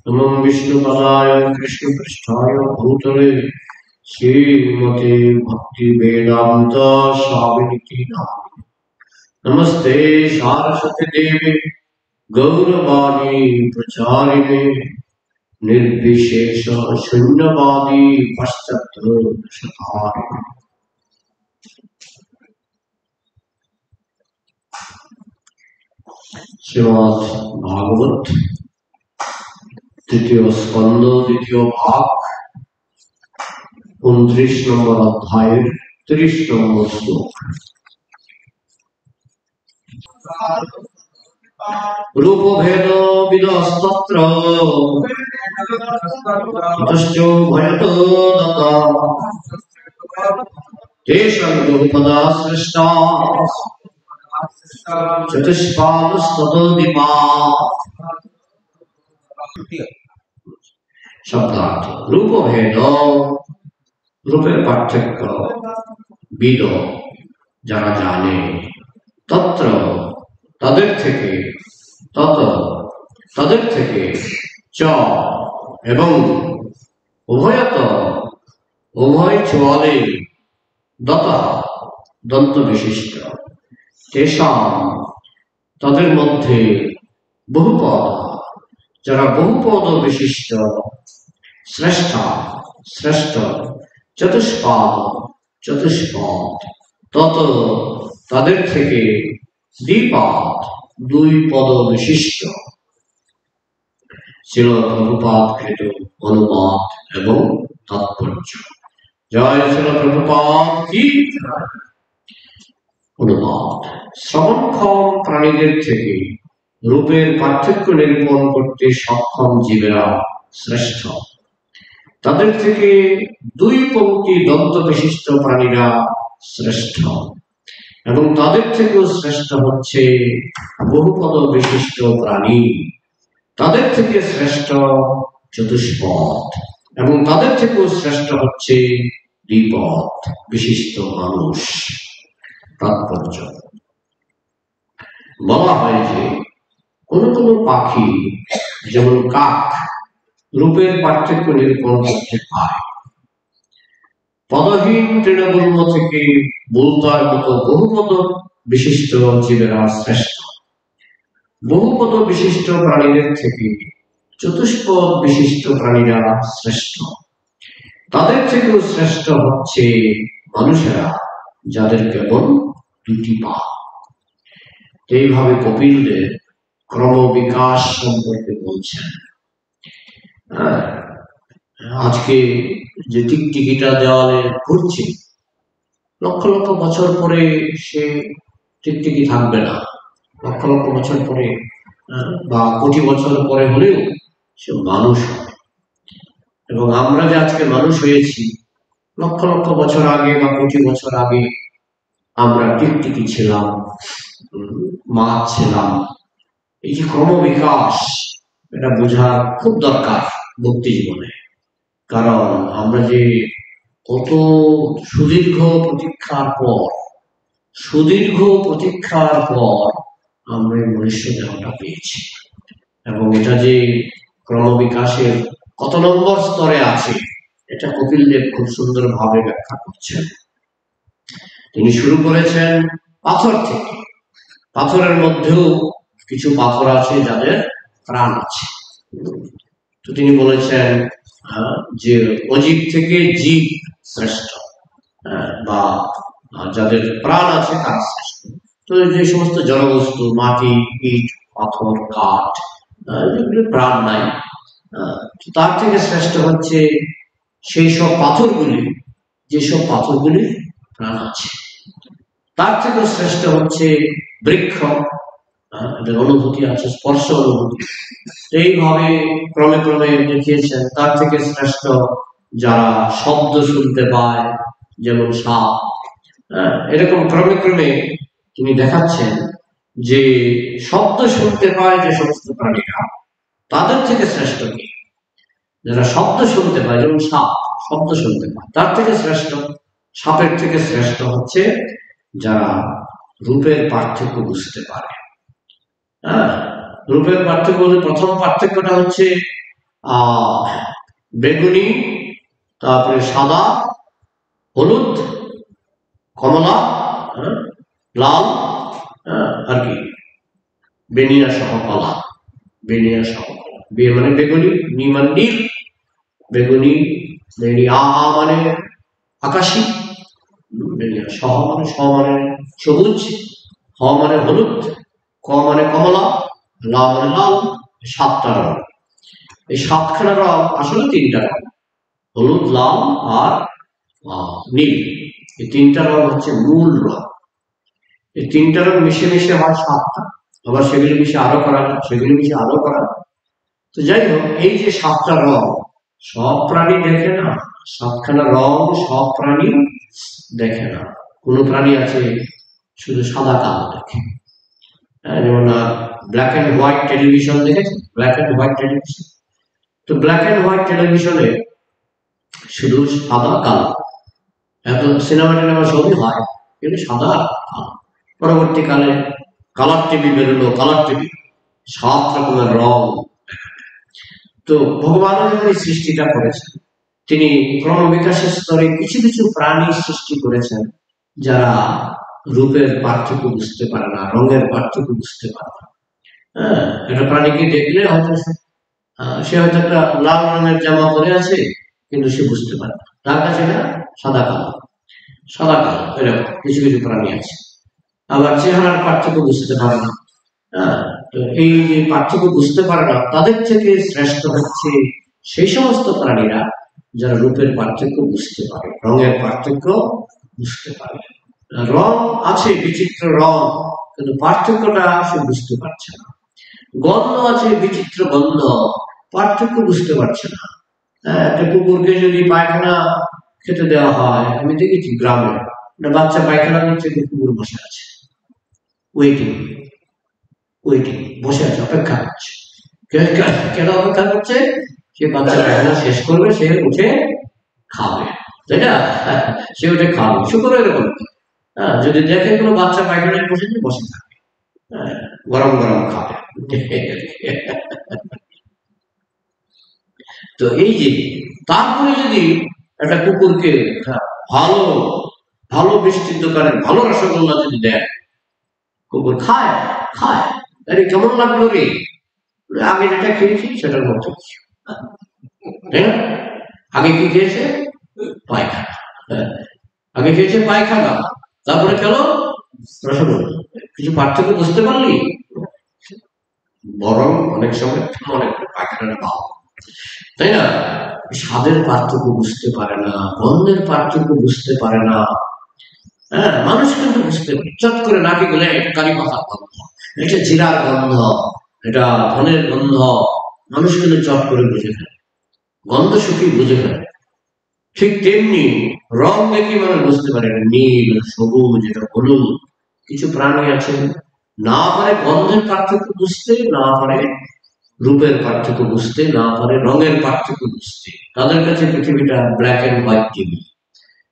नमो विष्णुपदाय कृष्णपृष्ठाय भूतले श्रीमते भक्तिवेदान्त स्वामिनिति नामिने। नमस्ते सारस्वती देवी गौरवाणी प्रचारिणे निर्विशेष शून्यवादी पश्चात्परशतारिणे। श्रीमद् भागवत तृतीय स्कंद द्वितीय भाग 29 नंबर अध्याय 30 नंबर श्लोक। रूप भेद विदस्तत्र ततश्चो भयतो दता तेषां बहुपदा सृष्टा चतुष्पादस्ततो शब्दार्थ रूप भेद रूपेर पार्थक्य विद যারা জানে তত্র তাদের থেকে তত তাদের থেকে চ এবং উভয়ত উভয় চলে দতা দন্ত বিশিষ্ট তেষাম তাদের মধ্যে বহুপদ যারা বহুপদ বিশিষ্ট শ্রেষ্ঠ শ্রেষ্ঠ চতুষ্পাদ চতুষ্পদ তত তাদের থেকে দ্বিপাদ দুই পদ বিশিষ্ট ছিল প্রভুপাদ কৃত অনুবাদ এবং তাৎপর্য। জয় ছিল প্রভুপাদ কি। অনুবাদ শ্রবণক্ষম প্রাণীদের থেকে রূপের পার্থক্য নিরূপণ করতে সক্ষম জীবেরা শ্রেষ্ঠ, তাদের থেকে দুই পংক্তি দন্ত বিশিষ্ট প্রাণীরা শ্রেষ্ঠ এবং তাদের থেকেও শ্রেষ্ঠ হচ্ছে বহুপদ বিশিষ্ট প্রাণী, তাদের থেকে শ্রেষ্ঠ চতুষ্পদ এবং তাদের থেকেও শ্রেষ্ঠ হচ্ছে দ্বিপদ বিশিষ্ট মানুষ। তাৎপর্য বলা হয় যে কোন কোন পাখি যেমন কাক রূপের পার্থক্য নিরূপণ করতে পারে। পদহীন তৃণগুল্ম থেকে বুলতার মতো বহুপদ বিশিষ্ট জীবেরা শ্রেষ্ঠ, বহুপদ বিশিষ্ট প্রাণীদের থেকে চতুষ্পদ বিশিষ্ট প্রাণীরা শ্রেষ্ঠ, তাদের থেকেও শ্রেষ্ঠ হচ্ছে মানুষেরা যাদের কেবল দুটি পা। এইভাবে কপিলদেব ক্রমবিকাশ সম্পর্কে বলছেন। আজকে যে টিকটিকিটা দেওয়ালে ঘুরছে, লক্ষ লক্ষ বছর পরে সে টিকটিকি থাকবে না, লক্ষ লক্ষ বছর পরে বা কোটি বছর পরে হলেও সে মানুষ হবে। এবং আমরা যে আজকে মানুষ হয়েছি, লক্ষ লক্ষ বছর আগে বা কোটি বছর আগে আমরা টিকটিকি ছিলাম, মাছ ছিলাম। এই যে ক্রমবিকাশ, এটা বোঝার খুব দরকার ভক্তি জীবনে। কারণ আমরা যে কত সুদীর্ঘ প্রতীক্ষার পর আমরা এই মনুষ্য দেহটা পেয়েছি, এবং এটা যে ক্রমবিকাশের কত নম্বর স্তরে আছে এটা কপিলদেব খুব সুন্দর ভাবে ব্যাখ্যা করছেন। তিনি শুরু করেছেন পাথর থেকে। পাথরের মধ্যেও কিছু পাথর আছে যাদের প্রাণ আছে। তো তিনি বলেছেন যে অজীব থেকে জীব শ্রেষ্ঠ, বা যাদের প্রাণ আছে তারা শ্রেষ্ঠ। তো যে সমস্ত জড়বস্তু মাটি, ইট, পাথর, কাঠ, যেগুলো প্রাণ নাই, তার থেকে শ্রেষ্ঠ হচ্ছে সেই সব পাথরগুলি যেসব পাথরগুলি প্রাণ আছে। তার থেকে শ্রেষ্ঠ হচ্ছে বৃক্ষ, এদের অনুভূতি আছে, স্পর্শ অনুভূতি। এইভাবে ক্রমে ক্রমে দেখিয়েছেন তার থেকে শ্রেষ্ঠ যারা শব্দ শুনতে পায়, যেমন সাপ। এরকম ক্রমে ক্রমে তিনি দেখাচ্ছেন যে শব্দ শুনতে পায় যে সমস্ত প্রাণীরা, তাদের থেকে শ্রেষ্ঠ কি যারা শব্দ শুনতে পায়, যেমন সাপ শব্দ শুনতে পায়, তার থেকে শ্রেষ্ঠ। সাপের থেকে শ্রেষ্ঠ হচ্ছে যারা রূপের পার্থক্য বুঝতে পারে। রূপের পার্থক্য, প্রথম পার্থক্যটা হচ্ছে বেগুনি, তারপরে সাদা, হলুদ, কমলা, লাল, আর কি বেনিয়া সহ কলা। বেনিয়া সহ কলা, বে মানে বেগুনি, নি মানে নীল, বেগুনি, মানে আকাশী, বেনিয়া সহ মানে সবুজ, হ মানে হলুদ, ক মানে কমলা, লা মানে লাল। 7টা রং। এই 7খানা রং আসলে 3টা রং, হলুদ, লাল আর নীল। এই 3টা রং হচ্ছে মূল রং। এই 3টা রং মিশে মিশে হয় 7টা, আবার সেগুলি মিশে আরো করা যায়, সেগুলি মিশে আরো করা। তো যাই হোক, এই যে 7টা রং সব প্রাণী দেখে না, 7খানা রং সব প্রাণী দেখে না। কোন প্রাণী আছে শুধু সাদা কালো দেখে, যেমন ব্ল্যাক অ্যান্ড হোয়াইট টেলিভিশন দেখেছেন? ব্ল্যাক অ্যান্ড হোয়াইট টেলিভিশন, তো ব্ল্যাক অ্যান্ড হোয়াইট টেলিভিশনে শুধু সাদা কালো, এত সিনেমা টিনেমা সবই হয় কিন্তু সাদা কালো। পরবর্তীকালে কালার টিভি বেরোলো, কালার টিভি 7 রকমের রং। তো ভগবানও যখন এই সৃষ্টিটা করেছেন, তিনি ক্রমবিকাশের স্তরে কিছু কিছু প্রাণী সৃষ্টি করেছেন যারা রূপের পার্থক্য বুঝতে পারে না, রঙের পার্থক্য বুঝতে পারে না। একটা প্রাণীকে দেখলে হয়তো সে হয়তো একটা লাল রঙের জামা পরে আছে, কিন্তু সে বুঝতে পারে না, তার কাছে এটা সাদা কালো, সাদা কালো। এরকম কিছু কিছু প্রাণী আছে। আবার চেহারার পার্থক্য বুঝতে পারে না। তো এই যে পার্থক্য বুঝতে পারে না, তাদের থেকে শ্রেষ্ঠ হচ্ছে সেই সমস্ত প্রাণীরা যারা রূপের পার্থক্য বুঝতে পারে, রঙের পার্থক্য বুঝতে পারে। রং আছে, বিচিত্র রং, কিন্তু পার্থক্যটা সে বুঝতে পারছে না। গন্ধ আছে, বিচিত্র গন্ধ, পার্থক্য বুঝতে পারছে না। একটা কুকুরকে যদি পায়খানা খেতে দেওয়া হয়, আমি দেখেছি গ্রামে বাচ্চা পায়খানা দিচ্ছে, কুকুর বসে আছে, ওয়েটিং ওয়েটিং, বসে আছে, অপেক্ষা করছে। কেন অপেক্ষা করছে? সে বাচ্চা পায়খানা শেষ করবে, সে উঠে খাবে, তাই না? সে উঠে খাবে। শুক্র এরকম, যদি দেখে কোনো বাচ্চা পায়খানায় বসে বসে থাকে, গরম গরম খাবে। তো এই যে, তারপরে যদি একটা কুকুরকে ভালো ভালো মিষ্টির দোকানে ভালো রসগোল্লা যদি দেয়, কুকুর খায় খায়, আরে কেমন লাগলো রে, আগে যেটা খেয়েছি সেটার মতো কিছু, তাই না? আগে কি খেয়েছে? পায়খানা। আগে খেয়েছে পায়খানা, তারপরে খেলো রসগোল্লা। কিছু পার্থক্য বুঝতে পারলি? বরং অনেক সময় মনে করে পায়খানাটা ভালো, তাই না? স্বাদের পার্থক্য বুঝতে পারে না, গন্ধের পার্থক্য বুঝতে পারে না। মানুষ কিন্তু বুঝতে পারে, চট করে নাকি বলে এটা কারি পাতার গন্ধ, এটা জিরার গন্ধ, এটা ধনের গন্ধ। মানুষ কিন্তু চট করে বুঝে ফেলে, গন্ধ শুকিয়ে বুঝে ফেলে। ঠিক তেমনি রং দেখে মানুষ বুঝতে পারে এটা নীল, সবুজ, এটা হলুদ। কিছু প্রাণী আছে না পারে গন্ধের পার্থক্য বুঝতে, না পারে রূপের পার্থক্য বুঝতে, না পারে রঙের পার্থক্য বুঝতে। তাদের কাছে পৃথিবীটা black and white TV,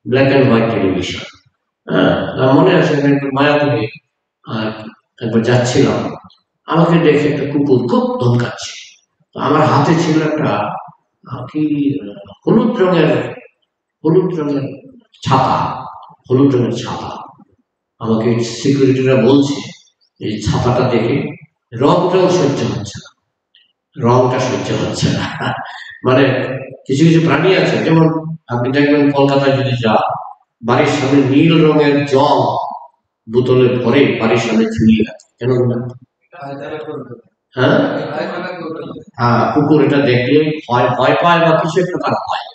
black and white television. মনে আছে মায়াপুরে একবার যাচ্ছিলাম, আমাকে দেখে একটা কুকুর খুব ধমকাচ্ছে। আমার হাতে ছিল একটা কি হলুদ রঙের ছাতা, হলুদ রঙের ছাতা। আমাকে সিকিউরিটিরা বলছে এই ছাতাটা দেখে রংটাও সহ্য হচ্ছে না, রংটা সহ্য হচ্ছে না। মানে কিছু কিছু প্রাণী আছে, যেমন আপনি দেখবেন কলকাতায় যদি যান, বাড়ির সামনে নীল রঙের জল বোতলে ভরে বাড়ির সামনে ঝুলিয়ে রাখে, কেন? হ্যাঁ, কুকুর এটা দেখলে ভয় পায় বা কিছু একটা তার হয়।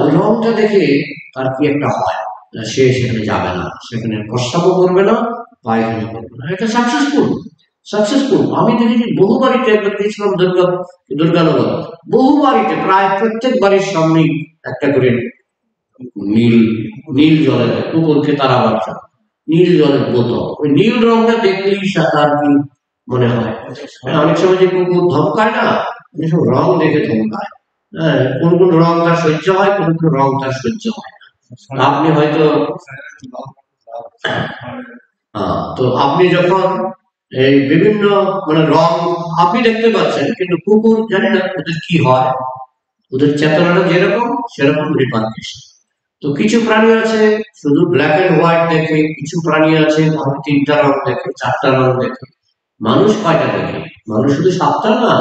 ওই রংটা দেখে তার কি একটা হয়, সে সেখানে যাবে না, সেখানে প্রস্রাবও করবে না, পায়খানা করবে না। এটা সাকসেসফুল। আমি দেখেছি বহু বাড়িতে, একবার গেছিলাম দুর্গানগর, বহু বাড়িতে প্রায় প্রত্যেক বাড়ির সামনেই একটা করে নীল নীল জলের কুকুরকে তারা বাচ্চা, নীল জলের বোতল। ওই নীল রংটা দেখলেই তার কি মনে হয়? অনেক সময় যে কুকুর ধমকায় না, অনেক সময় রং দেখে ধমকায়। কোন কোন রং তার সহ্য হয়, কোন কোন রং তার সহ্য হয়। আপনি হয়তো তো আপনি যখন এই বিভিন্ন মানে রং আপনি দেখতে পাচ্ছেন, কিন্তু কুকুর জানি না ওদের কি হয়, ওদের চেতনাটা যেরকম সেরকম রিপাবলিশন। তো কিছু প্রাণী আছে শুধু ব্ল্যাক এন্ড হোয়াইট দেখে, কিছু প্রাণী আছে ধরো 3টা রং দেখে, 4টা রং দেখে। মানুষ কয়টা দেখে? মানুষ শুধু 7টা না,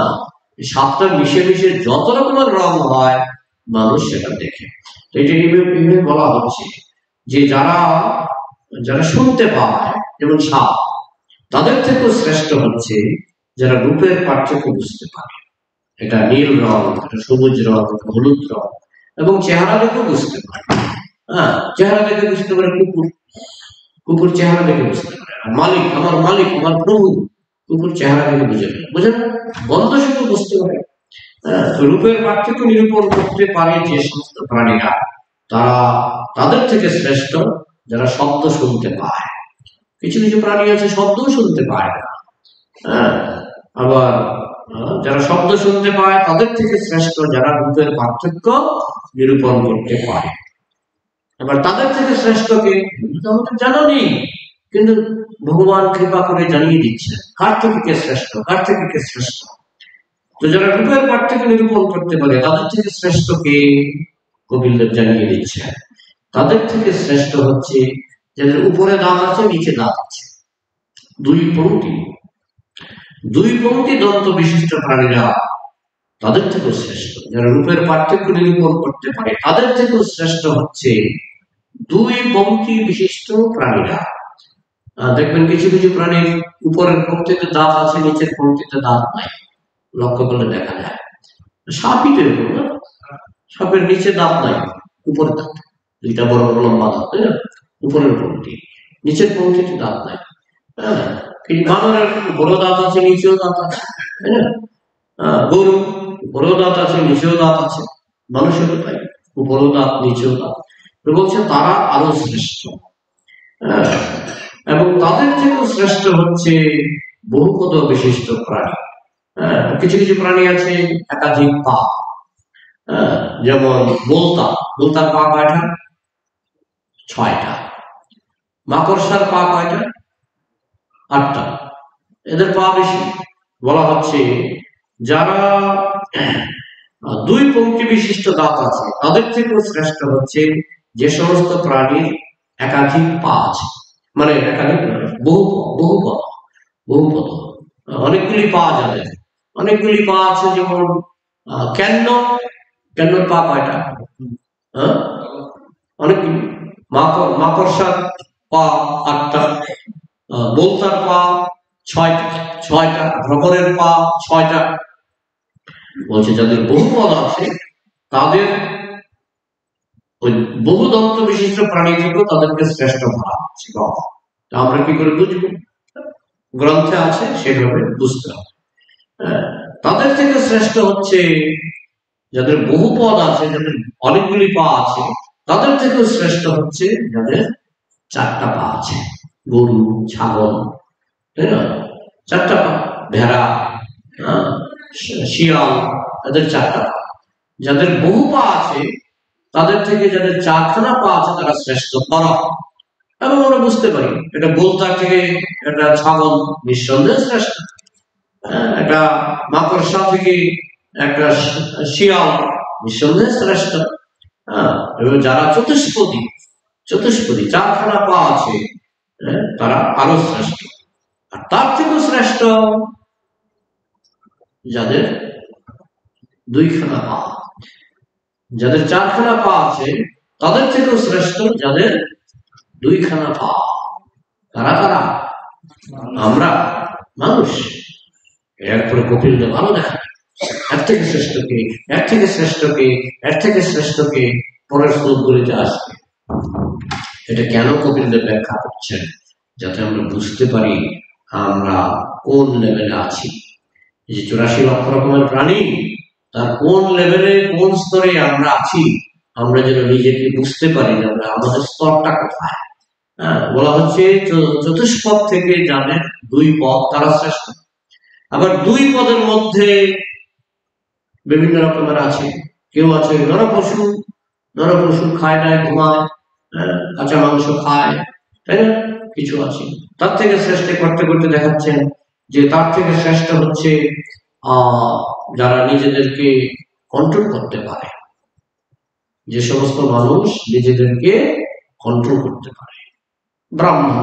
7টা মিশে মিশে যত রকমের রং হয় মানুষ সেটা দেখে। তো এটা এইভাবে বলা হচ্ছে যে যারা যারা শুনতে পায়, যেমন সাপ, তাদের থেকেও শ্রেষ্ঠ হচ্ছে যারা রূপের পার্থক্য বুঝতে পারে। এটা নীল রং, এটা সবুজ রং, এটা হলুদ রং, এবং চেহারা দেখেও বুঝতে পারে। হ্যাঁ, চেহারা দেখে বুঝতে পারে কুকুর, কুকুর চেহারা দেখে বুঝতে পারে। আর মালিক, আমার মালিক, আমার প্রভু, কুকুর চেহারা দেখে বুঝে ফেলে, বুঝেন? গন্ধ শুধু বুঝতে পারে। হ্যাঁ, তো রূপের পার্থক্য নিরূপণ করতে পারে যে সমস্ত প্রাণীরা, তারা তাদের থেকে শ্রেষ্ঠ যারা শব্দ শুনতে পায়। কিছু কিছু প্রাণী আছে শব্দও শুনতে পায় না। হ্যাঁ, আবার যারা শব্দ শুনতে পায় তাদের থেকে শ্রেষ্ঠ যারা রূপের পার্থক্য নিরূপণ করতে পারে। আবার তাদের থেকে শ্রেষ্ঠকে আমাদের জানা নেই, কিন্তু ভগবান কৃপা করে জানিয়ে দিচ্ছে কার থেকে কে শ্রেষ্ঠ, কার থেকে কে শ্রেষ্ঠ। তো যারা রূপের পার্থক্য নিরূপণ করতে পারে তাদের থেকে শ্রেষ্ঠকে কপিলদেব জানিয়ে দিচ্ছে। তাদের থেকে শ্রেষ্ঠ হচ্ছে যাদের উপরে দাঁত আছে, নিচে দাঁত আছে, দুই পংক্তি দন্ত বিশিষ্ট প্রাণীরা তাদের থেকেও শ্রেষ্ঠ। যারা রূপের পার্থক্য নিরূপণ করতে পারে তাদের থেকেও শ্রেষ্ঠ হচ্ছে 2 পংক্তি বিশিষ্ট প্রাণীরা। দেখবেন কিছু কিছু প্রাণীর উপরের পংক্তিতে দাঁত আছে, নিচের পংক্তিতে দাঁত নাই, লক্ষ্য করলে দেখা যায়। সাপই তো এরকম না, সাপের নিচে দাঁত নাই, উপরে দাঁত, 2টা বড় বড় লম্বা দাঁত, তাই না? উপরের পংক্তি, নিচের পংক্তিতে দাঁত নাই। হ্যাঁ, কিন্তু বানরের বড় দাঁত আছে, নিচেও দাঁত আছে, তাই না? গরু বড় দাঁত আছে, নিচেও দাঁত আছে, মানুষেরও তাই, উপরও দাঁত, নিচেও দাঁত। বলছে তারা আরো শ্রেষ্ঠ। হ্যাঁ, এবং তাদের থেকেও শ্রেষ্ঠ হচ্ছে বহুপদ বিশিষ্ট প্রাণী। কিছু কিছু প্রাণী আছে একাধিক পা। যেমন বোলতার পা কয়টা? 6টা। মাকড়সার পা কয়টা? 8টা। এদের পা বেশি। বলা হচ্ছে যারা 2 পংক্তি বিশিষ্ট দাঁত আছে তাদের থেকেও শ্রেষ্ঠ হচ্ছে যে সমস্ত প্রাণীর একাধিক পা আছে, মানে একাধিক বহুপদ, অনেকগুলি পা, যাদের অনেকগুলি পা আছে। যেমন ক্যান্নর পা কয়টা? অনেকগুলি। মাকড়সার পা 8টা, বোলতার পা 6টা, ভ্রমরের পা 6টা। বলছে যাদের বহুপদ আছে তাদের ওই বহুদন্ত বিশিষ্ট প্রাণী থেকেও তাদেরকে শ্রেষ্ঠ ধরা হচ্ছে। আমরা কি করে বুঝবো? গ্রন্থে আছে, সেভাবে বুঝতে হবে। তাদের থেকে শ্রেষ্ঠ হচ্ছে যাদের বহুপদ আছে, যাদের অনেকগুলি পা আছে, তাদের থেকেও শ্রেষ্ঠ হচ্ছে যাদের 4টা পা আছে। গরু, ছাগল, তাই না? 4টা পা। ভেড়া, শিয়াল, তাদের 4টা পা। যাদের বহু পা আছে তাদের থেকে যাদের 4খানা পা আছে তারা শ্রেষ্ঠ করা। এবং আমরা বুঝতে পারি এটা বোলতার থেকে একটা ছাগল নিঃসন্দেহে শ্রেষ্ঠ, একটা মাকড়সা থেকে একটা শিয়াল নিঃসন্দেহে শ্রেষ্ঠ। এবং যারা চতুষ্পদী 4খানা পা আছে তারা আরো শ্রেষ্ঠ। আর তার থেকেও শ্রেষ্ঠ যাদের 2খানা পা। যাদের 4খানা পা আছে তাদের থেকেও শ্রেষ্ঠ যাদের 2খানা পা। কারা? আমরা, মানুষ। এরপরে কপিলদেব আরো দেখা এর থেকে শ্রেষ্ঠকে, এর থেকে শ্রেষ্ঠকে, এর থেকে শ্রেষ্ঠকে পরের শ্লোকগুলিতে আসবে। এটা কেন কপিলদেব ব্যাখ্যা করছেন? যাতে আমরা বুঝতে পারি আমরা কোন লেভেলে আছি। এই যে 84 লক্ষ রকমের প্রাণী, তার কোন লেভেলে, কোন স্তরে আমরা আছি, আমরা যেন নিজেকে বুঝতে পারি যে আমরা আমাদের স্তরটা কোথায়। বলা হচ্ছে চতুষ্পদ থেকে যাদের 2 পদ তারা শ্রেষ্ঠ। আবার 2 পদের মধ্যে বিভিন্ন রকমের আছে। কেউ আছে নরপশু খায় না, ঘুমায়, কাঁচা মাংস খায়, তাই না? কিছু আছে তার থেকে শ্রেষ্ঠ করতে করতে দেখাচ্ছেন যে তার থেকে শ্রেষ্ঠ হচ্ছে যারা নিজেদেরকে কন্ট্রোল করতে পারে, যে সমস্ত মানুষ নিজেদেরকে কন্ট্রোল করতে পারে, ব্রাহ্মণ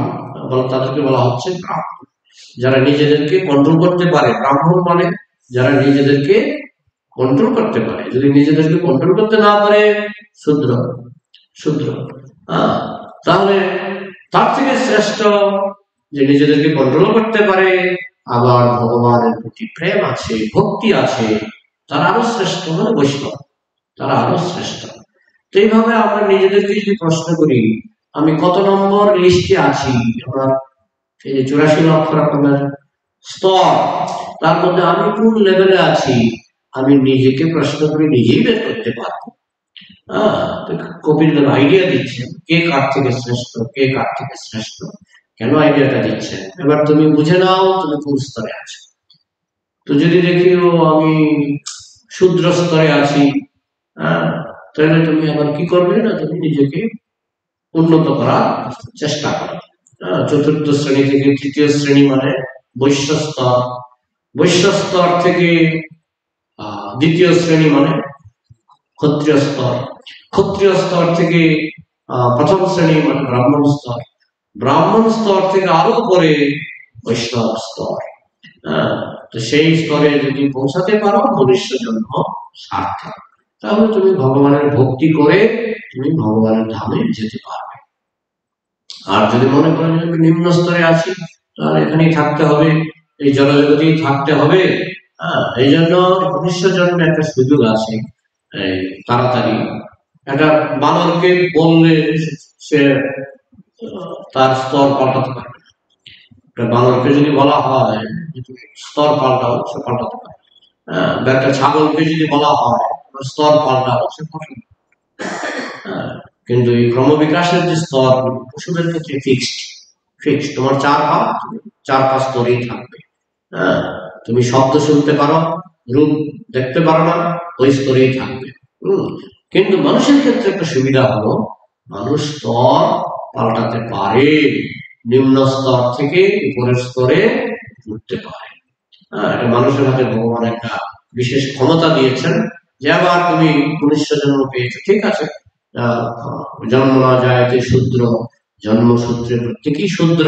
তাদেরকে বলা হচ্ছে ব্রাহ্মণ। যারা নিজেদেরকে কন্ট্রোল করতে পারে, ব্রাহ্মণ মানে যারা নিজেদেরকে কন্ট্রোল করতে পারে। যদি নিজেদেরকে কন্ট্রোল করতে না পারে, শূদ্র। শূদ্র তাহলে তার থেকে শ্রেষ্ঠ যে নিজেদেরকে কন্ট্রোল করতে পারে, আবার ভগবানের প্রতি প্রেম আছে, ভক্তি আছে, তারা আরো শ্রেষ্ঠ, মানে বৈষ্ণব, তারা আরো শ্রেষ্ঠ। তো এইভাবে আমরা নিজেদেরকে যদি প্রশ্ন করি, আমি কত নম্বর লিস্টে আছি, আমার এই যে 84 লক্ষ রকমের স্তর, তার মধ্যে আমি কোন লেভেলে আছি, আমি নিজেকে প্রশ্ন করে নিজেই বের করতে পারবো। কপিল দেব আইডিয়া দিচ্ছেন কে কার থেকে শ্রেষ্ঠ, কে কার থেকে শ্রেষ্ঠ, কেন আইডিয়াটা দিচ্ছেন, এবার তুমি বুঝে নাও তুমি কোন স্তরে আছো। তো যদি দেখি আমি শূদ্র স্তরে আছি, তাহলে তুমি আবার কি করবে না, তুমি নিজেকে উন্নত করার চেষ্টা করো। চতুর্থ শ্রেণী থেকে তৃতীয় শ্রেণী মানে বৈশ্য স্তর, বৈশ্য স্তর থেকে দ্বিতীয় শ্রেণী মানে ক্ষত্রিয় স্তর, ক্ষত্রিয় স্তর থেকে প্রথম শ্রেণী মানে ব্রাহ্মণ স্তর, ব্রাহ্মণ স্তর থেকে আরো পরে বৈষ্ণব স্তর। তো সেই স্তরে যদি পৌঁছাতে পারো, মনুষ্য জন্ম সার্থক। তাহলে তুমি ভগবানের ভক্তি করে তুমি ভগবানের ধামে যেতে পারবে। আর যদি মনে করেন যে আমি নিম্ন স্তরে আছি, তাহলে এখানেই থাকতে হবে, এই জনজগতেই থাকতে হবে। এই জন্য মনুষ্য জন্মে একটা সুযোগ আছে, তাড়াতাড়ি একটা বানরকে বললে সে তার স্তর পাল্টাতে পারবে। বানরকে যদি বলা হয় স্তর পাল্টাও, সে পাল্টাতে পারবে। একটা ছাগলকে যদি বলা হয় স্তর পাল্টাও, সে পাল্টাতে পারবে। কিন্তু এই ক্রমবিকাশের যে স্তর, পশুদের ক্ষেত্রে ফিক্সড, তোমার 4 পা স্তরেই থাকবে। তুমি শব্দ শুনতে পারো, রূপ দেখতে পারো না, ওই স্তরেই থাকবে। কিন্তু মানুষের ক্ষেত্রে একটা সুবিধা হলো, মানুষ স্তর পাল্টাতে পারে, নিম্ন স্তর থেকে উপরের স্তরে উঠতে পারে। এটা মানুষের হাতে ভগবান একটা বিশেষ ক্ষমতা দিয়েছেন, যে আবার তুমি মনুষ্য জন্ম পেয়েছো, ঠিক আছে, জন্ম না যায় শূদ্র, জন্মসূত্রে প্রত্যেকেই শূদ্র,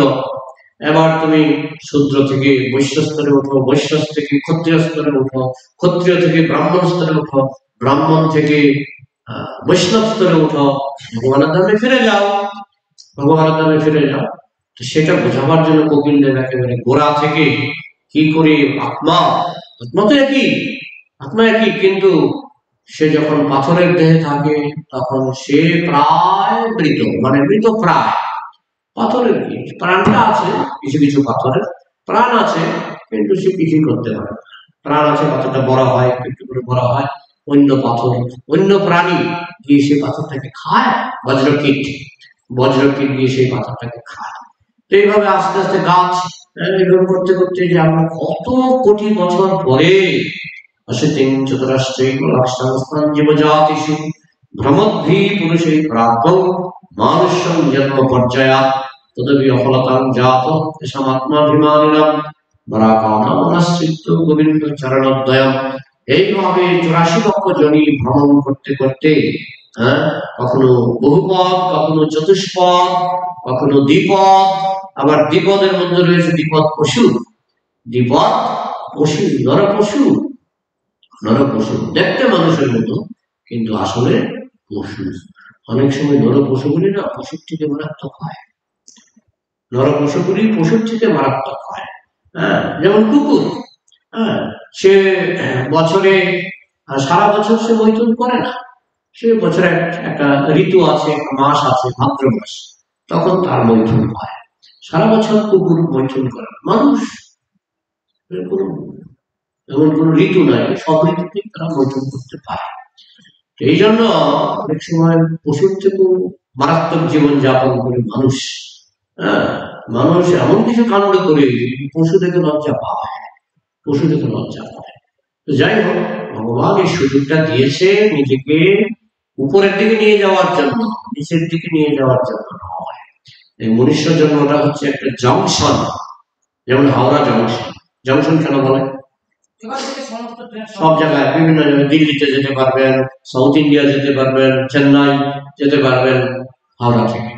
এবার তুমি শূদ্র থেকে বৈশ্য স্তরে উঠো, বৈশ্য থেকে ক্ষত্রিয় স্তরে উঠো, ক্ষত্রিয় থেকে ব্রাহ্মণ স্তরে উঠো, ব্রাহ্মণ থেকে বৈষ্ণব স্তরে উঠো, ভগবানের ধামে ফিরে যাও, ভগবানের ধামে ফিরে যাও। তো সেটা বোঝাবার জন্য কপিল দেব একেবারে গোড়া থেকে কি করে আত্মা তো একই, কিন্তু সে যখন পাথরের দেহে থাকে তখন সে প্রায় মৃত, মানে মৃত প্রায়। পাথরের কি প্রাণটা আছে, কিছু কিছু পাথরের প্রাণ আছে, কিন্তু সে কিছুই করতে পারে না। প্রাণ আছে, পাথরটা বড় হয়, একটু করে বড় হয়, অন্য পাথর, অন্য প্রাণী গিয়ে সেই পাথরটাকে খায়, বজ্রকীট গিয়ে সেই পাথরটাকে খায়। তো এইভাবে আস্তে আস্তে গাছ এরকম করতে করতে যে আমরা কত কোটি বছর পরে অশিতিং চতুরাষ্ট্রিক লক্ষাংস্থান জীবজাতিষু ভ্রমদ্ভি পুরুষে প্রাপ্তং মানুষং জন্ম পর্যায়া তদপি অফলতাং জাত এষাম আত্মাভিমানিনাম বরাকানামনাশ্রিত গোবিন্দ চরণোদয়ম। এইভাবে 84 লক্ষ জনি ভ্রমণ করতে করতে কখনো বহুপদ, কখনো চতুষ্পদ, কখনো দ্বিপদ, আবার দ্বিপদের মধ্যে রয়েছে দ্বিপদ পশু, দ্বিপদ পশু, নরপশু দেখতে মানুষের মতো, কিন্তু আসলে পশু। অনেক সময় নরপশুগুলি না পশুর থেকে মারাত্মক হয়, নরপশুগুলি পশুর থেকে মারাত্মক হয়। যেমন কুকুর, সে বছরে সারা বছর সে মৈথুন করে না, সে বছরে একটা ঋতু আছে, একটা মাস আছে, ভাদ্র মাস, তখন তার মৈথুন হয়। সারা বছর কুকুর মৈথুন করে। মানুষ এমন কোন ঋতু নাই, সব ঋতুতেই তারা মৈথুন করতে পারে। এই জন্য অনেক সময় পশুর থেকেও মারাত্মক জীবন যাপন করে মানুষ। মানুষ এমন কিছু কাণ্ড করে পশু থেকে লজ্জা পায়, তো যাই হোক, ভগবান এই সুযোগটা দিয়েছে নিজেকে উপরের দিকে নিয়ে যাওয়ার জন্য, নিচের দিকে নিয়ে যাওয়ার জন্য নয়। এই মনুষ্য জন্মটা হচ্ছে একটা জংশন, যেমন হাওড়া জংশন। জংশন কেন বলে? সব জায়গায় বিভিন্ন জায়গায়, দিল্লিতে যেতে পারবেন, সাউথ ইন্ডিয়া যেতে পারবেন, চেন্নাই যেতে পারবেন, হাওড়া থেকে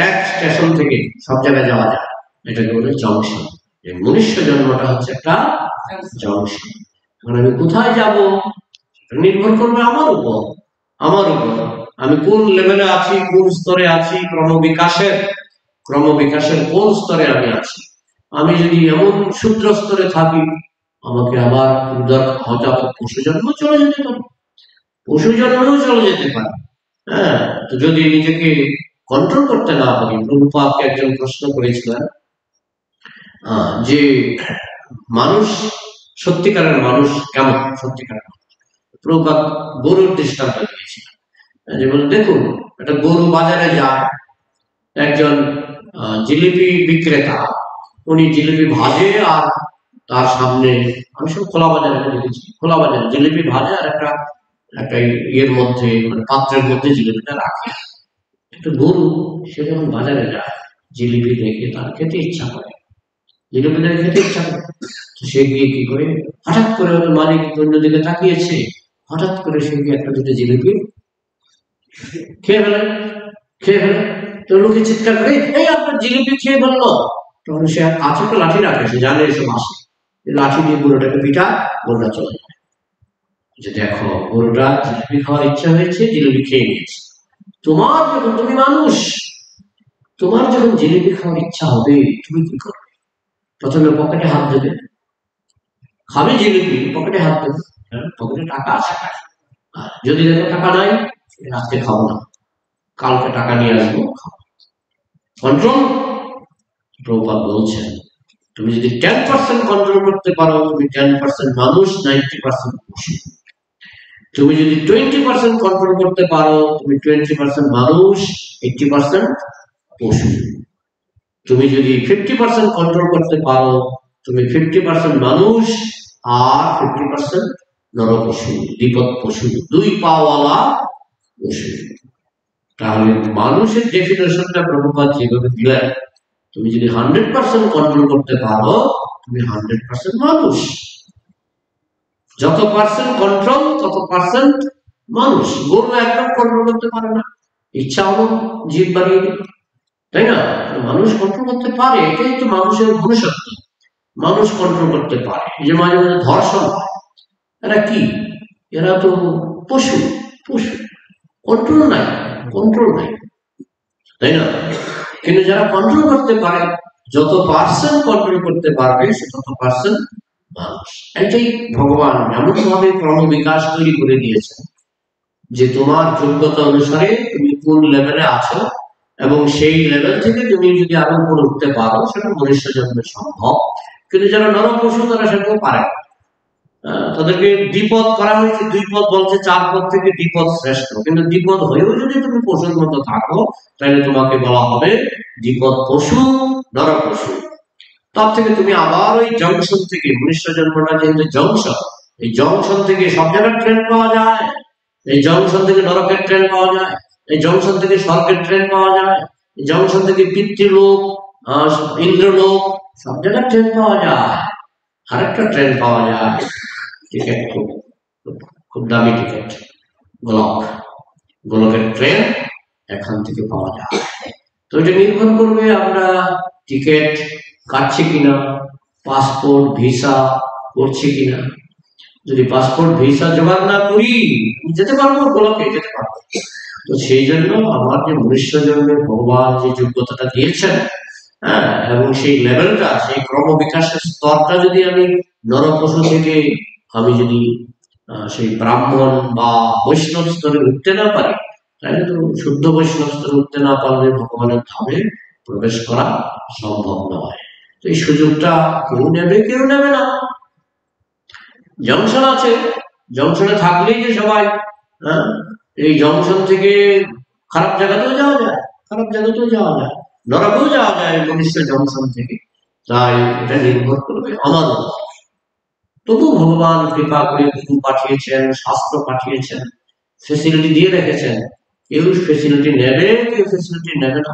এক স্টেশন থেকে সব জায়গায় যাওয়া যায়। এটাকে বলে জংশন। এই মনুষ্য জন্মটা হচ্ছে একটা জংশন। এখন আমি কোথায় যাব নির্ভর করবে আমার উপর। আমি কোন লেভেলে আছি, কোন স্তরে আছি, ক্রমবিকাশের কোন স্তরে আমি আছি। আমি যদি এমন ক্ষুদ্র স্তরে থাকি, আমাকে আবার হয়তো পশু জন্ম চলে যেতে পারে, পশু জন্মেও চলে যেতে পারে। হ্যাঁ, তো যদি নিজেকে কন্ট্রোল করতে না পারি। প্রভুপাদকে একজন প্রশ্ন করেছিলেন যে মানুষ, সত্যিকারের মানুষ কেমন? সত্যিকারের প্রভুপাদ গরুর দৃষ্টান্ত দিয়েছিলেন। যেমন দেখুন, একটা গরু বাজারে যায়, একজন জিলিপি বিক্রেতা, উনি জিলিপি ভাজে আর তার সামনে, আমি সব খোলা বাজারে দেখেছি, খোলা বাজারে জিলিপি ভাজে আর একটা ইয়ের মধ্যে, মানে পাত্রের মধ্যে জিলিপিটা রাখে। একটা গরু সে যখন বাজারে যায়, জিলিপি দেখে তার খেতে ইচ্ছা করে, জিলিপি দেখে খেতে ইচ্ছা করে, তো সে গিয়ে কি করে, হঠাৎ করে ওর মালিক অন্যদিকে তাকিয়েছে, হঠাৎ করে সে গিয়ে একটা দুটো জিলিপি খেয়ে ফেলে। তো লোকে চিৎকার করে, এই আপনার জিলিপি খেয়ে বললো। তখন সে কাছে একটা লাঠি রাখে, সে জানে এসব আসে, লাঠি দিয়ে গরুটাকে পিটা, গরুটা চলে যায়। যে দেখো, গরুটা জিলিপি খাওয়ার ইচ্ছা হয়েছে, জিলিপি খেয়ে নিয়েছে। তুমি মানুষ, তোমার যখন জিলিপি খাওয়ার ইচ্ছা হবে, তুমি কি করবে? প্রথমে পকেটে হাত দেবে, খাবে জিলিপি, পকেটে হাত দেবে, পকেটে টাকা আছে, যদি দেখো টাকা নাই, আজকে খাবো না, কালকে টাকা নিয়ে আসবো, খাবো। কন্ট্রোল। প্রভুপাদ বলছেন, তুমি যদি 10% কন্ট্রোল করতে পারো, তুমি 10% মানুষ, 90% পশু। তুমি যদি 20% কন্ট্রোল করতে পারো, তুমি 20% মানুষ, 80% পশু। তুমি যদি 50% কন্ট্রোল করতে পারো, তুমি 50% মানুষ আর 50% নরপশু, দ্বিপদ পশু, দুই পাওয়ালা পশু। তাহলে মানুষের ডেফিনেশনটা প্রভুপাদ যেভাবে দিলেন, তুমি যদি 100% কন্ট্রোল করতে পারো, তুমি 100% মানুষ। যত পার্সেন্ট কন্ট্রোল, তত পার্সেন্ট মানুষ। গরু একদম কন্ট্রোল করতে পারে না, ইচ্ছা হলো জীব বাড়িয়ে দিল, তাই না? মানুষ কন্ট্রোল করতে পারে, এটাই তো মানুষের মনুষ্যত্ব। মানুষ কন্ট্রোল করতে পারে। যে মাঝে মাঝে ধর্ষণ হয়, এরা কি? এরা তো পশু। কন্ট্রোল নাই, তাই না? কিন্তু যারা কন্ট্রোল করতে পারে, যত পার্সেন্ট কন্ট্রোল করতে পারবে, সে তত পার্সেন্ট মানুষ। এটাই ভগবান এমন ভাবে ক্রমবিকাশ তৈরি করে দিয়েছেন যে তোমার যোগ্যতা অনুসারে তুমি কোন লেভেলে আছো, এবং সেই লেভেল থেকে তুমি যদি আরো উপরে উঠতে পারো, সেটা মনুষ্য জন্মে সম্ভব। কিন্তু যারা নরপশু, তারা সেটাও পারে না। তাদেরকে দ্বিপদ করা হয়েছে, 2 পদ বলছে, 4 পদ থেকে দ্বিপদ শ্রেষ্ঠ। কিন্তু দ্বিপদ হয়েও যদি তুমি পশুর মতো থাকো, তাহলে তোমাকে বলা হবে দ্বিপদ পশু, নরপশু। তার থেকে তুমি আবার ওই জংশন থেকে, মনুষ্য জন্মটা যেহেতু জংশন, এই জংশন থেকে সব জায়গায় ট্রেন পাওয়া যায়। এই জংশন থেকে নরকের ট্রেন পাওয়া যায়, এই জংশন থেকে স্বর্গের ট্রেন পাওয়া যায়, এই জংশন থেকে পিতৃলোক, ইন্দ্রলোক, সব জায়গায় ট্রেন পাওয়া যায়। আরেকটা ট্রেন পাওয়া যায়, টিকিট খুব দামি টিকিট, গোলকের ট্রেন এখান থেকে পাওয়া যায়। তো এটা নির্ভর করবে আমরা টিকিট কাটছি কিনা, পাসপোর্ট ভিসা করছি কিনা। যদি পাসপোর্ট ভিসা জোগাড় না করি, যেতে পারবো, গোলকে যেতে পারবো। তো সেই জন্য আমার যে মনুষ্য জন্মের ভগবান যে যোগ্যতাটা দিয়েছেন, হ্যাঁ, এবং সেই লেভেলটা, সেই ক্রমবিকাশের স্তরটা যদি আমি নরপশু থেকে আমি যদি সেই ব্রাহ্মণ বা বৈষ্ণব স্তরে উঠতে না পারি, তাহলে তো শুদ্ধ বৈষ্ণব স্তরে উঠতে না পারলে ভগবানের ধামে প্রবেশ করা সম্ভব নয়। তো এই সুযোগটা কেউ নেবে না। জংশন আছে, জংশনে থাকলেই যে সবাই, এই জংশন থেকে খারাপ জায়গাতেও যাওয়া যায়, নরকেও যাওয়া যায় মনুষ্য জংশন থেকে। তাই এটা নির্ভর করবে আমার উপর। তবু ভগবান কৃপা করে গুরু পাঠিয়েছেন, শাস্ত্র পাঠিয়েছেন, ফেসিলিটি দিয়ে রেখেছেন। কেউ ফেসিলিটি নেবে, কেউ ফেসিলিটি নেবে না।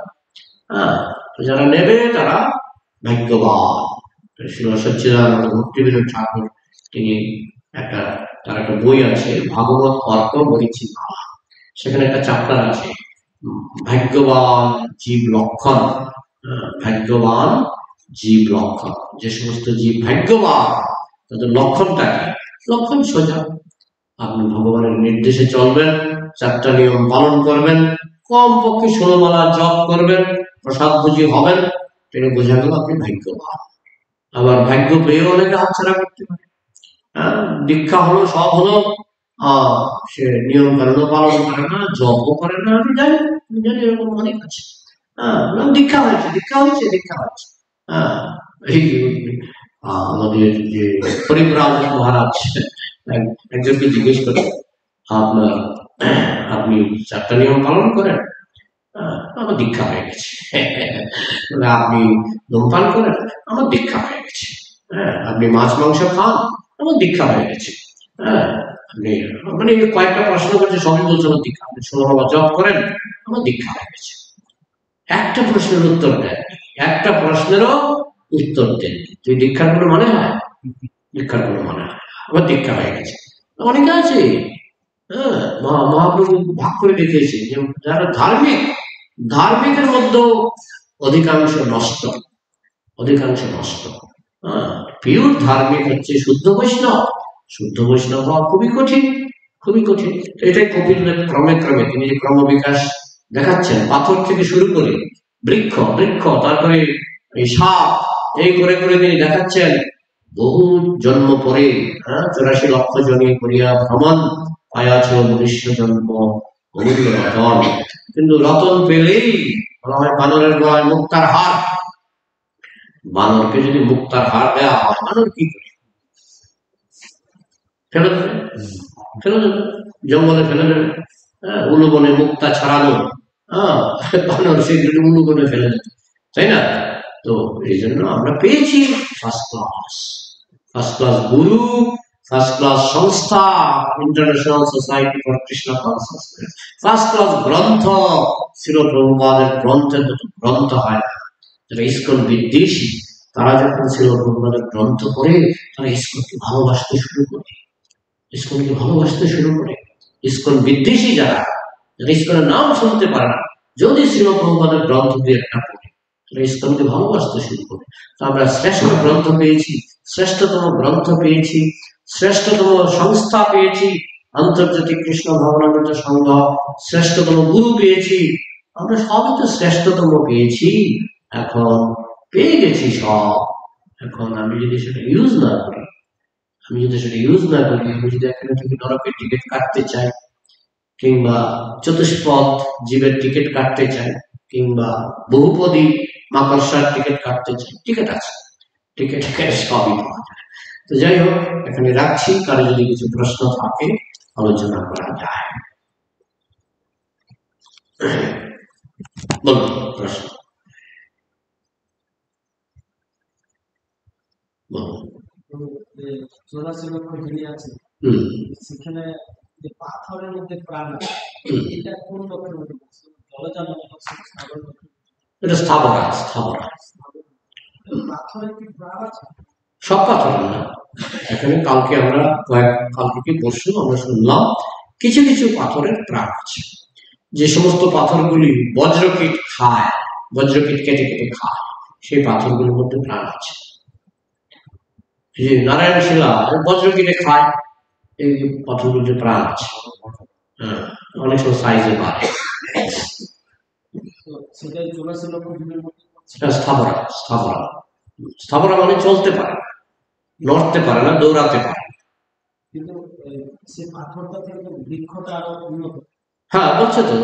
তো যারা নেবে তারা ভাগ্যবান। সচ্চিদানন্দ ভক্তিবিনোদ ঠাকুর তিনি তার একটা বই আছে ভাগবত অর্ক মরিচি মালা, সেখানে একটা চ্যাপ্টার আছে ভাগ্যবান জীব লক্ষণ। ভাগ্যবান জীব লক্ষণ, যে সমস্ত জীব ভাগ্যবান তাদের লক্ষণটা কি? লক্ষণ সোজা, আপনি ভগবানের নির্দেশে চলবেন, 4টা নিয়ম পালন করবেন, কমপক্ষে 16 মালা জপ করবেন, প্রসাদ ভোজী হবেন, এটা বোঝা গেল আপনি ভাগ্যবান। আবার ভাগ্য পেয়েও অনেকে হাতছাড়া করতে পারে। দীক্ষা হলো, সব হলো, সে নিয়ম কানুন পালন করে না, জপও করে না, আমি জানি এরকম অনেক আছে। দীক্ষা হয়েছে এই আমাদের যে হরিপ্রাজ মহারাজ একজনকে জিজ্ঞেস করে, আপনি 4টা নিয়ম পালন করেন? আমার দীক্ষা হয়ে গেছে। আপনি ধূমপান করেন? আমার দীক্ষা হয়ে গেছে। আপনি মাছ মাংস খান? আমার দীক্ষা হয়ে গেছে। আপনি মানে কয়েকটা প্রশ্ন করছে, সবই বলছে আমার দীক্ষা। আপনি 16 মালা জপ করেন? আমার দীক্ষা হয়ে গেছে। একটা প্রশ্নের উত্তর দেন, একটা প্রশ্নেরও উত্তর দেন, তুই দীক্ষার কোনো মনে হয়? দীক্ষার কোনো মনে হয়? আমার দীক্ষা হয়ে গেছে। অনেকে আছে, মহাপ্রভু ভাগ করে দেখিয়েছে যে যারা ধার্মিকের মধ্যে অধিকাংশ নষ্ট। পিওর ধার্মিক হচ্ছে শুদ্ধ বৈষ্ণব হওয়া খুবই কঠিন। এটাই কপিল দেব ক্রমে তিনি যে ক্রম বিকাশ দেখাচ্ছেন, পাথর থেকে শুরু করে বৃক্ষ, তারপরে এই সাপ, এই করে তিনি দেখাচ্ছেন বহু জন্ম পরে 84 লক্ষ জনে করিয়া ভ্রমণ পায়াছ মনুষ্য জন্ম অমূল্য রতন। কিন্তু রতন পেলেই বলা হয় বানরের গলায় মুক্তার হার। বানরকে যদি মুক্তার হার দেওয়া হয়, বানর কি করে? ফেলে দেবে, জঙ্গলে ফেলে দেবে। উলুবনে মুক্তা ছাড়ানো, বানর সেগুলি উলুবনে ফেলে দেবে, তাই না? তো এই জন্য আমরা পেয়েছি ফার্স্ট ক্লাস গুরু, ফার্স্ট ক্লাস সংস্থা, international society for Krishna consciousness, first class গ্রন্থ। শ্রীল প্রভুপাদের গ্রন্থের মতো গ্রন্থ হয় না। যারা ইস্কন বিদ্বেষী, তারা যখন শ্রীল প্রভুপাদের গ্রন্থ পড়ে, তারা ইস্কনকে ভালোবাসতে শুরু করে। ইস্কন বিদ্বেষী যারা ইস্কনের নাম শুনতে পারে না, যদি শ্রীল প্রভুপাদের গ্রন্থ দিয়ে একটা পড়ে, তারা ইস্কনকে ভালোবাসতে শুরু করে। তো আমরা শ্রেষ্ঠ গ্রন্থ পেয়েছি, শ্রেষ্ঠতম গ্রন্থ পেয়েছি, শ্রেষ্ঠতম সংস্থা পেয়েছি, আন্তর্জাতিক কৃষ্ণ ভবনামৃত সংঘ, শ্রেষ্ঠতম গুরু পেয়েছি। আমরা সবই তো শ্রেষ্ঠতম পেয়েছি। এখন পেয়ে গেছি সব, এখন আমি যদি সেটা ইউজ না করি, আমি যদি এখানে থেকে নরকের টিকিট কাটতে চাই, কিংবা চতুষ্পদ জীবের টিকিট কাটতে চাই, কিংবা বহুপদী মাকড়সার টিকিট কাটতে চাই, টিকিট আছে, টিকিট সবই পাওয়া যায়। তো যাই হোক, এখানে রাখছি, কারো যদি কিছু প্রশ্ন থাকে আলোচনা করা যায়। বলুন প্রশ্ন, সেখানে পাথরের মধ্যে প্রাণ আছে, এটা কোন লক্ষণের মধ্যে? এটা স্থাবর। সব পাথর না, এখানে কালকে কি পরশু আমরা শুনলাম কিছু পাথরের প্রাণ আছে। যে সমস্ত পাথরগুলি বজ্রকীট কেটে খায়, সেই পাথরগুলির মধ্যে প্রাণ আছে। নারায়ণ শিলা বজ্রকীটে খায়, এই পাথরগুলির প্রাণ আছে। অনেক সময় সাইজে বাড়ে। স্থাবরা মানে চলতে পারে, নড়তে পারে না, দৌড়াতে পারে। হ্যাঁ, বলছে তো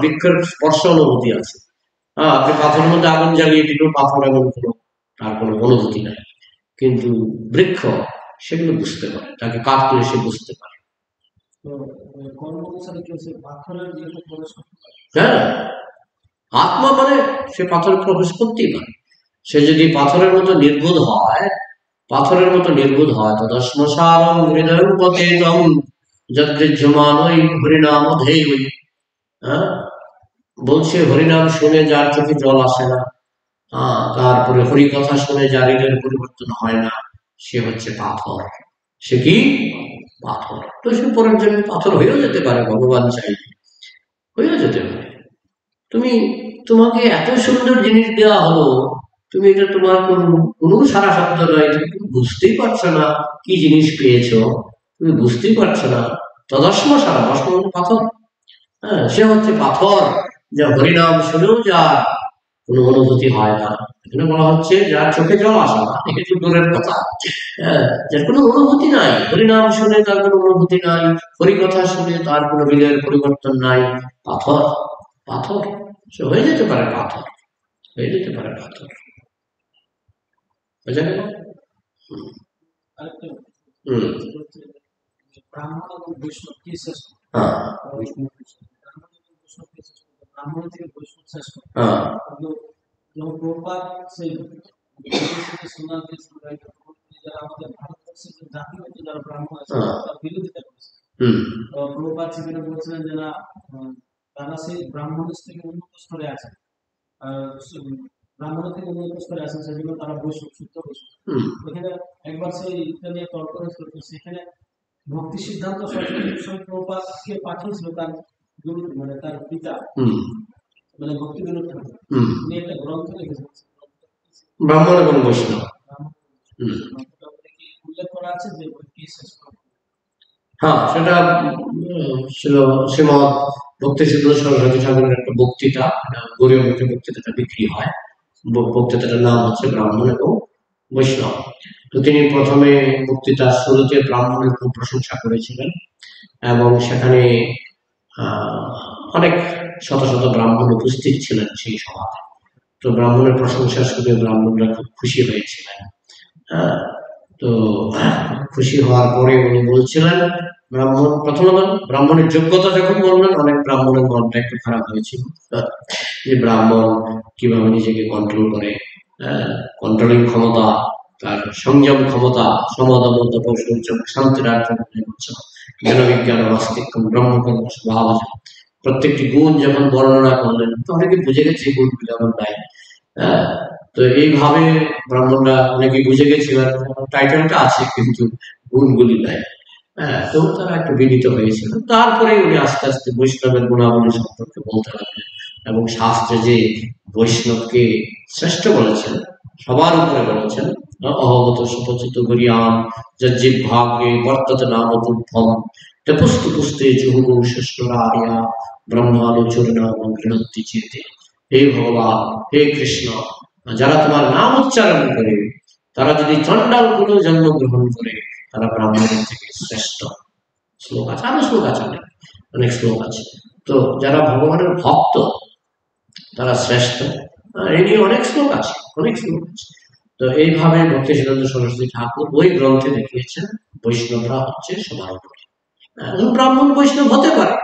বৃক্ষের স্পর্শ অনুভূতি আছে। আপনি পাথরের মধ্যে আগুন জ্বালিয়ে দিলেও পাথর এমন তার কোনো অনুভূতি নাই, কিন্তু বৃক্ষ সেগুলো বুঝতে পারে, তাকে কাটলে সে বুঝতে পারে। হ্যাঁ, আত্মা মানে সে পাথরে প্রবেশ করতেই পারে। সে যদি পাথরের মতো নির্বোধ হয়, তো দশমসারম হৃদয় উপতেজম যদ্গৃহ্যমান ওই হরিনাম ধেয়। বলছে হরিনাম শুনে যার চোখে জল আসে না, তারপরে হরিকথা শুনে যার হৃদয়ের পরিবর্তন হয় না, সে হচ্ছে পাথর। সে কি? পাথর। তো সে পরের জন্য পাথর হয়েও যেতে পারে, ভগবান চাইলে হয়েও যেতে পারে। তোমাকে এত সুন্দর জিনিস দেওয়া হলো, তুমি এটা তোমার কোনো সারা শব্দ নয়, তুমি বুঝতেই পারছো না কি জিনিস পেয়েছো, তুমি বুঝতেই পারছো না। তদস্ম সারা ভস্ম পাথর। হ্যাঁ, সে হচ্ছে পাথর, যা হরিনাম শুনেও যার কোনো অনুভূতি হয় না। এখানে বলা হচ্ছে যার চোখে জল আসে না, একটু দূরের কথা। হ্যাঁ, যার কোনো অনুভূতি নাই, হরিনাম শুনে তার কোনো অনুভূতি নাই, হরিকথা শুনে তার কোনো হৃদয়ের পরিবর্তন নাই, পাথর। পাথর সে হয়ে যেতে পারে, পাথর হয়ে যেতে পারে, পাথর। বুঝা গেল? আরেকটা হম। ব্রাহ্মণ এবং বৈষ্ণব কি শ্রেষ্ঠ? হ্যাঁ। ব্রাহ্মণ এবং বৈষ্ণব কি শ্রেষ্ঠ? ব্রাহ্মণ থেকে বৈষ্ণব শ্রেষ্ঠ। হ্যাঁ। যখন প্রভুপাদ সেই সোনার দেশ যারা আমাদের ভারতবর্ষে যে জাতিগত যারা ব্রাহ্মণ আছে তার বিরোধিতা করেছে। প্রভুপাদ সেখানে বলছিলেন যে না, তারা সেই ব্রাহ্মণের থেকে উন্নত স্তরে আছে, ব্রাহ্মণের থেকে উন্নত স্তরে আছেন, সেজন্য তারা বৈষ্ণব, শুদ্ধ বৈষ্ণব। ওখানে একবার সেই এটা নিয়ে তর্ক হয়েছিল, সেখানে ভক্তি সিদ্ধান্ত সরস্বতী প্রভুপাদকে পাঠিয়েছিল তার গুরু, মানে তার পিতা, মানে ভক্তি বিনোদ ঠাকুর। উনি একটা গ্রন্থ লিখেছেন ব্রাহ্মণ এবং বৈষ্ণব। উল্লেখ করা আছে যে কি শ্রেষ্ঠ? হ্যাঁ, সেটা ছিল শ্রীমৎ ভক্তি সিদ্ধান্ত সরস্বতী ঠাকুরের একটা বক্তৃতা, গৌরীয় মঠে বক্তৃতাটা বিক্রি হয়। বক্তৃতাটার নাম হচ্ছে ব্রাহ্মণ এবং বৈষ্ণব। তো তিনি প্রথমে বক্তৃতার শুরুতে ব্রাহ্মণের খুব প্রশংসা করেছিলেন, এবং সেখানে অনেক শত শত ব্রাহ্মণ উপস্থিত ছিলেন সেই সভাতে। তো ব্রাহ্মণের প্রশংসা শুনে ব্রাহ্মণরা খুব খুশি হয়েছিলেন। তো খুশি হওয়ার পরে উনি বলছিলেন, প্রথমত ব্রাহ্মণের যোগ্যতা যখন বললেন, অনেক ব্রাহ্মণের মনটা একটু খারাপ হয়েছিল, যে ব্রাহ্মণ কিভাবে নিজেকে কন্ট্রোল করে, কন্ট্রোলিং ক্ষমতা, তার সংযম ক্ষমতা, সমাদম শান্তির জ্ঞান বিজ্ঞান নাস্তিক ব্রহ্মকর্ম স্বভাব, প্রত্যেকটি গুণ যখন বর্ণনা করলেন, তো অনেকে বুঝে গেছে গুণগুলি আমার নাই। তো এইভাবে ব্রাহ্মণরা অনেকে বুঝে গেছিলেন টাইটেলটা আছে কিন্তু গুণগুলি নাই। তো তারা একটু বিনীত হয়েছিল। তারপরে উনি আস্তে আস্তে বৈষ্ণবের গুণাবলী সম্পর্কে বলতে লাগলেন, এবং শাস্ত্রে যে বৈষ্ণবকে শ্রেষ্ঠ বলেছেন, সবার উপরে বলেছেন, অহগত সুপচিত গরিয়াম যজ্জিব ভাগ্যে বর্ততে নামতুভ্যম পুস্তু পুস্তে জুহুগু শেষ্ঠরা আরিয়া ব্রহ্মালোচর নাম ঘৃণত্তি চেতে। হে ভগবান, হে কৃষ্ণ, যারা তোমার নাম উচ্চারণ করে, তারা যদি চণ্ডাল কুলে জন্মগ্রহণ করে, তারা ব্রাহ্মণের থেকে শ্রেষ্ঠ। শ্লোক আছে, আরো শ্লোক আছে, অনেক শ্লোক আছে। তো যারা ভগবানের ভক্ত তারা শ্রেষ্ঠ, এই নিয়ে অনেক শ্লোক আছে, অনেক শ্লোক আছে। তো এইভাবে ভক্তি সিদ্ধান্ত সরস্বতী ঠাকুর ওই গ্রন্থে দেখিয়েছেন বৈষ্ণবরা হচ্ছে সবার উপরে। ব্রাহ্মণ বৈষ্ণব হতে পারে,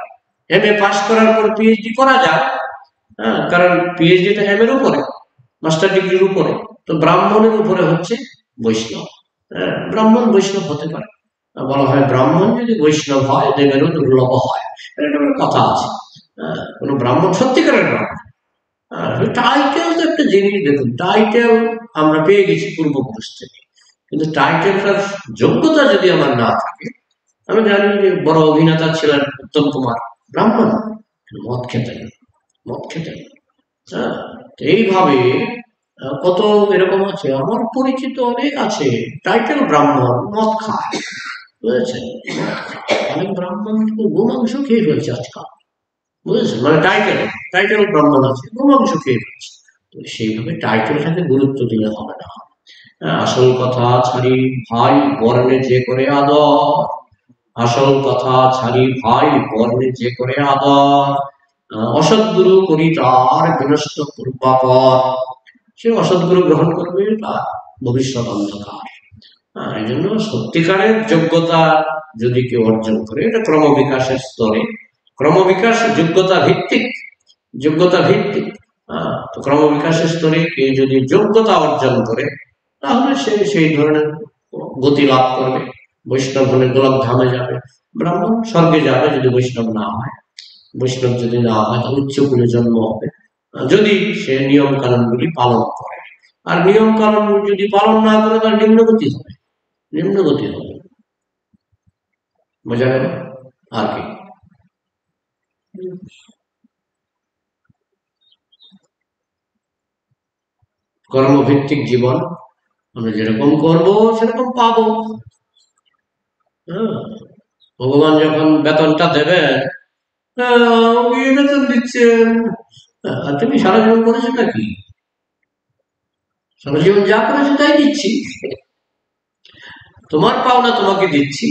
এমএ পাস করার পর পিএইচডি করা যায়, কারণ পিএইচডিটা এম এর উপরে, মাস্টার ডিগ্রির উপরে। তো ব্রাহ্মণের উপরে হচ্ছে বৈষ্ণব। ব্রাহ্মণ বৈষ্ণব হতে পারে। বলা হয় ব্রাহ্মণ যদি বৈষ্ণব হয় দেবেরও দুর্লভ হয়, এটা একটা কথা আছে। কোন ব্রাহ্মণ সত্যিকারের ব্রাহ্মণ, টাইটেল তো একটা জিনিস, দেখুন টাইটেল আমরা পেয়ে গেছি পূর্বপুরুষ থেকে, কিন্তু টাইটেলটার যোগ্যতা যদি আমার না থাকে, আমি জানি যে বড় অভিনেতা ছিলেন উত্তম কুমার, ব্রাহ্মণ, মদ খেতেন, মদ খেতেন। এইভাবে কত এরকম আছে, আমার পরিচিত অনেক আছে, টাইটেল ব্রাহ্মণ, মদ খায়, বুঝেছেন? অনেক ব্রাহ্মণ গোমাংস খেয়ে ফেলছে আজকাল, বুঝেছেন? মানে টাইটেল টাইটেল ব্রাহ্মণ আছে, গোমাংস খেয়ে ফেলছে। তো সেইভাবে টাইটেলটাকে গুরুত্ব দিলে হবে না। আসল কথা ছাড়ি ভাই বর্ণে যে করে আদর, আসল কথা ছাড়ি ভাই বর্ণে যে করে আদর, অসৎগুরু করি তার বিনষ্ট পূর্বাপর, সে অসৎগুরু গ্রহণ করবে, তার ভবিষ্যৎ অন্ধকার। এই জন্য সত্যিকারের যোগ্যতা যদি কেউ অর্জন করে, এটা ক্রমবিকাশের স্তরে, ক্রমবিকাশ যোগ্যতা ভিত্তিক, যোগ্যতা ভিত্তিক। তো ক্রমবিকাশের স্তরে কেউ যদি যোগ্যতা অর্জন করে, তাহলে সে সেই ধরনের গতি লাভ করবে। বৈষ্ণব হলে গোলক ধামে যাবে, ব্রাহ্মণ স্বর্গে যাবে যদি বৈষ্ণব না হয়, বৈষ্ণব যদি না হয় তাহলে উচ্চ কুলে জন্ম হবে, যদি সে নিয়ম কানুনগুলি পালন করে। আর নিয়ম কানুন যদি পালন না করে তার নিম্নগতি হবে, নিম্নগতি হবে। বোঝা গেল? আর কি কর্মভিত্তিক জীবন, আমরা যেরকম করব সেরকম পাবো। ভগবান যখন বেতনটা দেবেন, বেতন দিচ্ছেন, তুমি সারা জীবন করেছো নাকি? সারা জীবন যা করেছো তাই দিচ্ছি, তোমার পাওনা তোমাকে দিচ্ছি।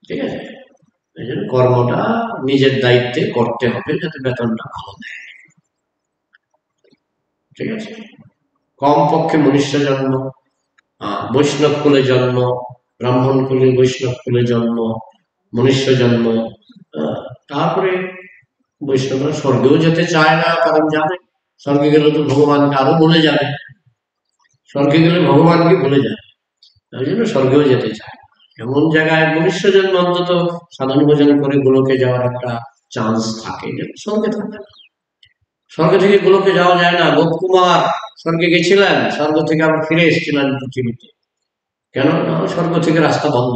ঠিক আছে? এই জন্য কর্মটা নিজের দায়িত্বে করতে হবে যাতে বেতনটা ভালো দেয়। ঠিক আছে? কমপক্ষে মনুষ্য জন্ম, বৈষ্ণব কুলে জন্ম, ব্রাহ্মণ কুলে বৈষ্ণব কুলে জন্ম, মনুষ্য জন্ম, তারপরে বৈষ্ণবরা স্বর্গেও যেতে চায় না, কারণ জানে স্বর্গে গেলে তো ভগবানকে আরো ভুলে যাবে, স্বর্গে গেলে ভগবানকে ভুলে যাবে, তাই জন্য স্বর্গেও যেতে চায়। এমন জায়গায় মনুষ্য জন্ম অন্তত সাধন ভোজন করে গোলকে যাওয়ার একটা চান্স থাকে, স্বর্গে থাকে না। স্বর্গ থেকে গোলকে যাওয়া যায় না। গোপকুমার স্বর্গে গেছিলেন, স্বর্গ থেকে আবার ফিরে এসেছিলেন পৃথিবীতে, কেন? স্বর্গ থেকে রাস্তা বন্ধ।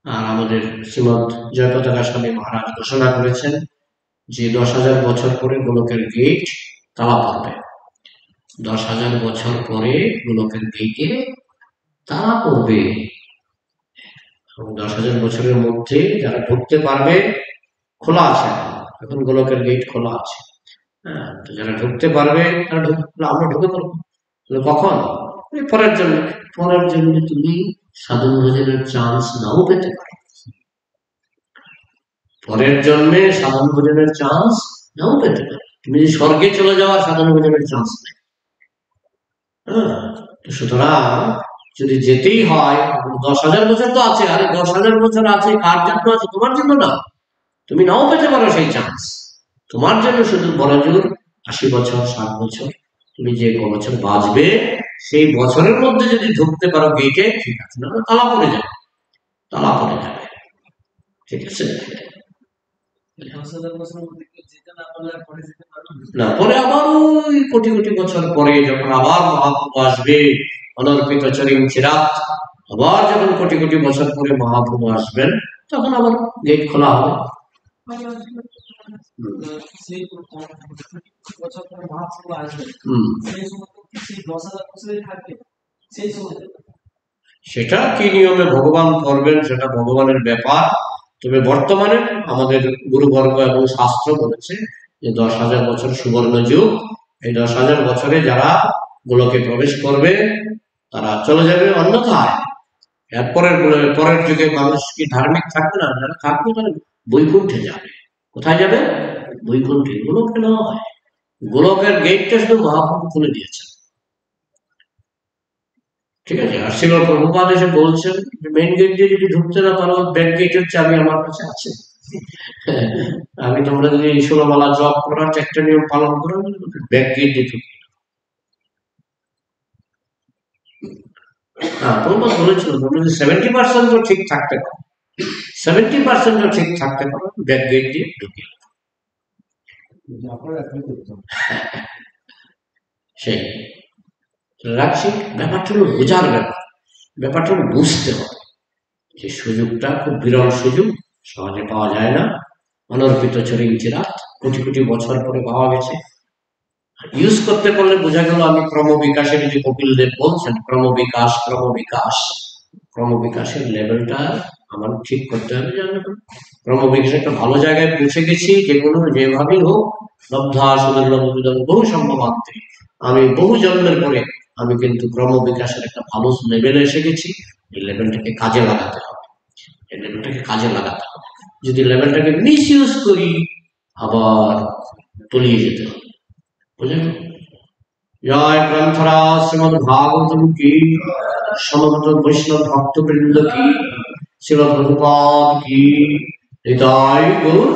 আর আমাদের শ্রীমৎ জয়পতাকা স্বামী মহারাজ ঘোষণা করেছেন যে 10,000 বছর পরে গোলকের গেট তালা পড়বে। 10,000 বছর পরে গোলকের গেটে তালা পড়বে। 10,000 বছরের মধ্যে যারা ঢুকতে পারবে, খোলা আছে এখন গোলকের গেট খোলা আছে। তো যারা ঢুকতে পারবে তারা আমরা ঢুকে পড়বো। কখন? পরের জন্য। পরের জন্য তুমি সাধন ভোজনের চান্স নাও পেতে পারো, পরের জন্মে সাধন ভোজনের চান্স নাও পেতে পারো। তুমি যদি স্বর্গে চলে যাওয়ার সাধন ভোজনের চান্স নেই। সুতরাং যদি যেতেই হয়, 10,000 বছর তো আছে। আরে 10,000 বছর আছে কার জন্য আছে? তোমার জন্য না। তুমি নাও পেতে পারো সেই চান্স। তোমার জন্য শুধু বড়জোর 80 বছর 60 বছর, তুমি যে বছর বাঁচবে সেই বছরের মধ্যে যদি ঢুকতে পারো গেটে, ঠিক আছে, না তালা পড়ে যাবে, তালা পড়ে যাবে। ঠিক আছে? না, পরে আবার ওই কোটি কোটি বছর পরে যখন আবার মহাপ্রভু আসবে, অনর্পিত চরিম চিরাত, আবার যখন কোটি কোটি বছর পরে মহাপ্রভু আসবেন, তখন আবার গেট খোলা হবে। সেটা কি নিয়মে ভগবান করবেন সেটা ভগবানের ব্যাপার। তবে বর্তমানে আমাদের গুরুবর্গ এবং শাস্ত্র বলেছে যে 10,000 বছর সুবর্ণ যুগ। এই 10,000 বছরে যারা গোলকে প্রবেশ করবে তারা চলে যাবে, অন্যথায় এরপরের পরের যুগে মানুষ কি ধার্মিক থাকবে না? যারা থাকবে তারা বৈকুণ্ঠে যাবে। কোথায় যাবে? বৈকুণ্ঠে। গোলকে নয়, গোলকের গেটটা শুধু মহাপ্রভু খুলে দিয়েছেন। ঠিক আছে? আর শিল প্রভুপাদ এসে বলছেন মেইন গেট দিয়ে যদি ঢুকতে না পারো, ব্যাক গেটের চাবি আমার কাছে আছে। আমি তোমরা যদি 16 মালা জপ করার 4টা নিয়ম পালন করো, ব্যাক গেট দিয়ে ঢুকি। প্রভুপাদ বলেছিল তোমরা যদি 70% ঠিক থাকতে পারো, 70% ঠিক থাকতে পারো, ব্যাক গেট দিয়ে ঢুকি। সেই রাখছি। ব্যাপারটা হলো বোঝার ব্যাপার, ব্যাপারটা হলো বুঝতে হবে যে সুযোগটা খুব বিরল সুযোগ, সহজে পাওয়া যায় না। অনর্পিত চরিম চিরাত, কোটি কোটি বছর পরে পাওয়া গেছে। ইউজ করতে পারলে বোঝা গেল। আমি ক্রমবিকাশের যে কপিল দেব বলছেন, ক্রমবিকাশ ক্রমবিকাশ, ক্রমবিকাশের লেভেলটা আমার ঠিক করতে হবে। ক্রমবিকাশ একটা ভালো জায়গায় পৌঁছে গেছি, যেগুলো যেভাবেই হোক লব্ধা সুদুর্লভ বহু সম্ভবান্তে, আমি বহু জন্মের পরে আমি কিন্তু ক্রমবিকাশের একটা ভালো লেভেলে এসে গেছি। এই লেভেলটাকে কাজে লাগাতে হবে, এই লেভেলটাকে কাজে লাগাতে হবে। যদি লেভেলটাকে মিস ইউজ করি আবার তলিয়ে যেতে হবে। বুঝলেন? জয় গ্রন্থরাজ শ্রীমদ ভাগবতম কি, সমগ্র বৈষ্ণব ভক্তবৃন্দ কি, শ্রীল প্রভুপাদ কি, হৃদয় গৌর।